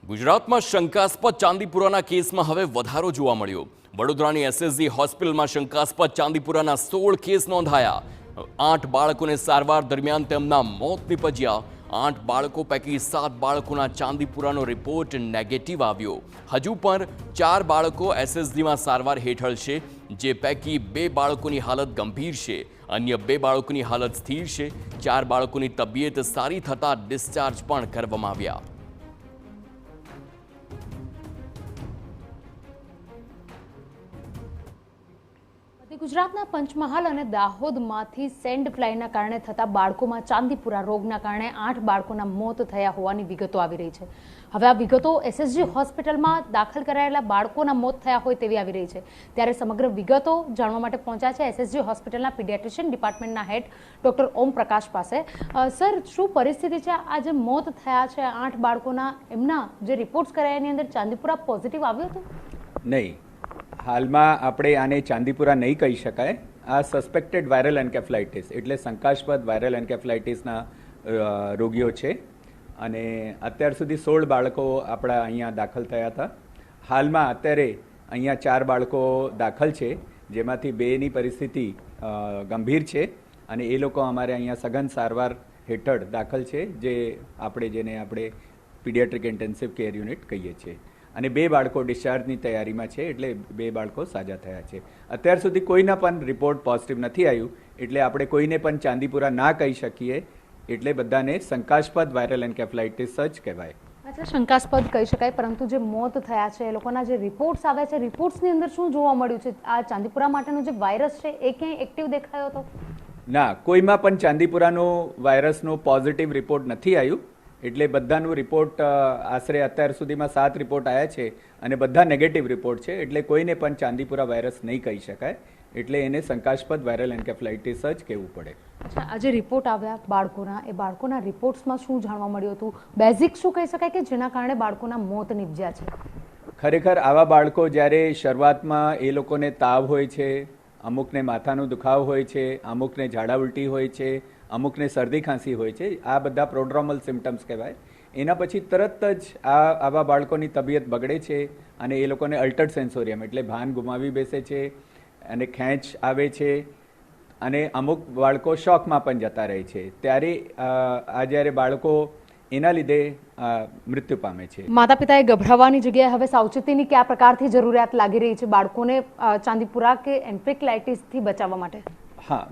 ગુજરાતમાં શંકાસ્પદ ચાંદીપુરાના કેસમાં હવે વધારો જોવા મળ્યો। વડોદરાની એસએસજી હોસ્પિટલમાં શંકાસ્પદ ચાંદીપુરાના 16 કેસ નોંધાયા। 8 બાળકોને સારવાર દરમિયાન તેમના મોત નીપજ્યા। 8 બાળકો પૈકી 7 બાળકોના ચાંદીપુરાનો રિપોર્ટ નેગેટિવ આવ્યો। હજુ પણ 4 બાળકો એસએસજીમાં સારવાર હેઠળ છે, જે પૈકી 2 બાળકોની હાલત ગંભીર છે, અન્ય 2 બાળકોની હાલત સ્થિર છે। 4 બાળકોની તબિયત સારી થતા ડિસ્ચાર્જ પણ કરવામાં આવ્યા। ગુજરાતના પંચમહાલ અને દાહોદમાંથી સેન્ડ ફ્લાયના કારણે થતા બાળકોમાં ચાંદીપુરા રોગના કારણે 8 બાળકોના મોત થયા હોવાની વિગતો આવી રહી છે। હવે આ વિગતો એસએસજી હોસ્પિટલમાં દાખલ કરાયેલા બાળકોના મોત થયા હોય તેવી આવી રહી છે। ત્યારે સમગ્ર વિગતો જાણવા માટે પહોંચ્યા છે એસએસજી હોસ્પિટલના પીડિયાટ્રિશિયન ડિપાર્ટમેન્ટના હેડ ડોક્ટર ઓમ પ્રકાશ પાસે। સર, શું પરિસ્થિતિ છે? આ જે મોત થયા છે 8 બાળકોના, એમના જે રિપોર્ટ્સ કરાયા એની અંદર ચાંદીપુરા પોઝિટિવ આવ્યું હતું? નહીં, હાલમાં આપણે આને ચાંદીપુરા નહીં કહી શકાય। આ સસ્પેક્ટેડ વાયરલ એન્કેફલાઇટિસ એટલે શંકાસ્પદ વાયરલ એન્કેફલાઇટિસના રોગીઓ છે અને અત્યાર સુધી 16 બાળકો આપણા અહીંયા દાખલ થયા હતા। હાલમાં અત્યારે અહીંયા 4 બાળકો દાખલ છે, જેમાંથી 2ની પરિસ્થિતિ ગંભીર છે અને એ લોકો અમારે અહીંયા સઘન સારવાર હેઠળ દાખલ છે, જેને આપણે પીડિયાટ્રિક ઇન્ટેન્સિવ કેર યુનિટ કહીએ છીએ અને 2 બાળકો ડિસ્ચાર્જની તૈયારીમાં છે, એટલે 2 બાળકો સાજા થયા છે। અત્યાર સુધી કોઈના પણ રિપોર્ટ પોઝિટિવ નથી આવ્યું, એટલે આપણે કોઈને પણ ચાંદીપુરા ના કહી શકીએ, એટલે બધાને શંકાસ્પદ વાયરલ એન્કેફલાઇટિસ જ કહેવાય। અચ્છા, શંકાસ્પદ કહી શકાય, પરંતુ જે મોત થયા છે એ લોકોના જે રિપોર્ટ્સ આવ્યા છે, રિપોર્ટ્સની અંદર શું જોવા મળ્યું છે? આ ચાંદીપુરા માટેનો જે વાયરસ છે એ ક્યાંય એક્ટિવ દેખાયો હતો? ના, કોઈમાં પણ ચાંદીપુરાનો વાયરસનો પોઝિટિવ રિપોર્ટ નથી આવ્યું, એટલે બધાનું રિપોર્ટ આશરે અત્યાર સુધીમાં 7 રિપોર્ટ આવ્યા છે અને બધા નેગેટિવ રિપોર્ટ છે, એટલે કોઈને પણ ચાંદીપુરા વાયરસ નહીં કહી શકાય, એટલે એને શંકાસ્પદ વાયરલ એન્કેફલાઇટિસ જ કહેવું પડે। અચ્છા, આ જે રિપોર્ટ આવ્યા બાળકોના, એ બાળકોના રિપોર્ટ્સમાં શું જાણવા મળ્યું હતું? બેઝિક શું કહી શકાય કે જેના કારણે બાળકોના મોત નીપજ્યા છે? ખરેખર આવા બાળકો જ્યારે શરૂઆતમાં એ લોકોને તાવ હોય છે, અમુકને માથાનો દુખાવ હોય છે, અમુકને ઝાડા ઉલટી હોય છે, અમુકને શરદી ખાંસી હોય છે, આ બધા પ્રોડ્રોમલ સિમ્ટમ્સ કહેવાય। એના પછી તરત જ આવા બાળકોની તબિયત બગડે છે અને એ લોકોને અલ્ટર્ડ સેન્સોરિયમ એટલે ભાન ગુમાવી બેસે છે અને ખેંચ આવે છે અને અમુક બાળકો શોકમાં પણ જતા રહે છે। ત્યારે આ જ્યારે બાળકો એના લીધે મૃત્યુ પામે છે। માતા પિતાએ ગભરાવાની જગ્યાએ હવે સાવચેતીની કયા પ્રકારથી જરૂરિયાત લાગી રહી છે બાળકોને ચાંદીપુરા કે એન્કેફલાઇટિસથી બચાવવા માટે? હા,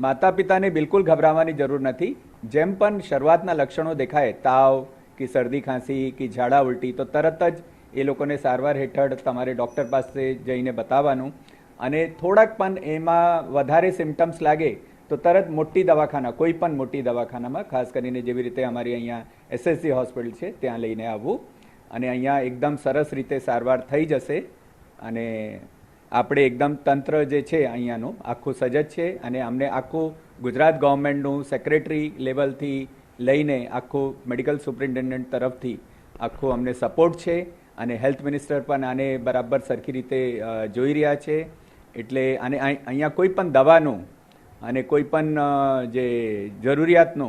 માતા પિતાને બિલકુલ ગભરાવાની જરૂર નથી। જેમ પણ શરૂઆતના લક્ષણો દેખાય, તાવ કે શરદી ખાંસી કે ઝાડા ઉલટી, તો તરત જ એ લોકોને સારવાર હેઠળ તમારે ડૉક્ટર પાસે જઈને બતાવવાનું અને થોડાક પણ એમાં વધારે સિમ્ટમ્સ લાગે તો તરત મોટી દવાખાના, કોઈ પણ મોટી દવાખાનામાં, ખાસ કરીને જેવી રીતે અમારી અહીંયા એસએસજી હોસ્પિટલ છે ત્યાં લઈને આવવું અને અહીંયા એકદમ સરસ રીતે સારવાર થઈ જશે અને આપણે એકદમ તંત્ર જે છે અહીંયાનું આખું સજ્જ છે અને અમને આખું ગુજરાત ગવર્મેન્ટનું સેક્રેટરી લેવલથી લઈને આખું મેડિકલ સુપ્રિન્ટેન્ડન્ટ તરફથી આખું અમને સપોર્ટ છે અને હેલ્થ મિનિસ્ટર પણ આને બરાબર સરખી રીતે જોઈ રહ્યા છે, એટલે આને અહીંયા કોઈ પણ દવાનું અને કોઈ પણ જે જરૂરિયાતનો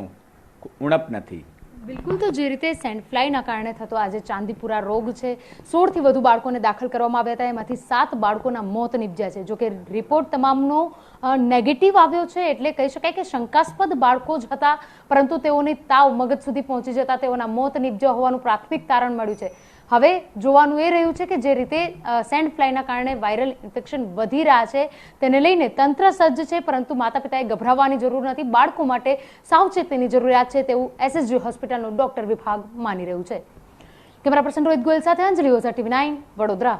ઉણપ નથી। બિલકુલ, તો જે રીતે સેન્ડ ફ્લાયના કારણે થતો આજે ચાંદીપુરા રોગ છે, 16થી વધુ બાળકોને દાખલ કરવામાં આવ્યા હતા, એમાંથી 7 બાળકોના મોત નીપજ્યા છે। જોકે રિપોર્ટ તમામનો નેગેટિવ આવ્યો છે, એટલે કહી શકાય કે શંકાસ્પદ બાળકો જ હતા, પરંતુ તેઓની તાવ મગજ સુધી પહોંચી જતા તેઓના મોત નીપજ્યા હોવાનું પ્રાથમિક તારણ મળ્યું છે। હવે જોવાનું એ રહ્યું છે કે જે રીતે સેન્ડ ફ્લાયના કારણે વાયરલ ઇન્ફેક્શન વધી રહ્યા છે તેને લઈને તંત્ર સજ્જ છે, પરંતુ માતા પિતાએ ગભરાવાની જરૂર નથી, બાળકો માટે સાવચેતીની જરૂરિયાત છે તેવું એસએસજી હોસ્પિટલનો ડોક્ટર વિભાગ માની રહ્યું છે। કેમેરા પર્સન રોહિત ગોયલ સાથે અંજલિ ઓઝા, TV9 વડોદરા।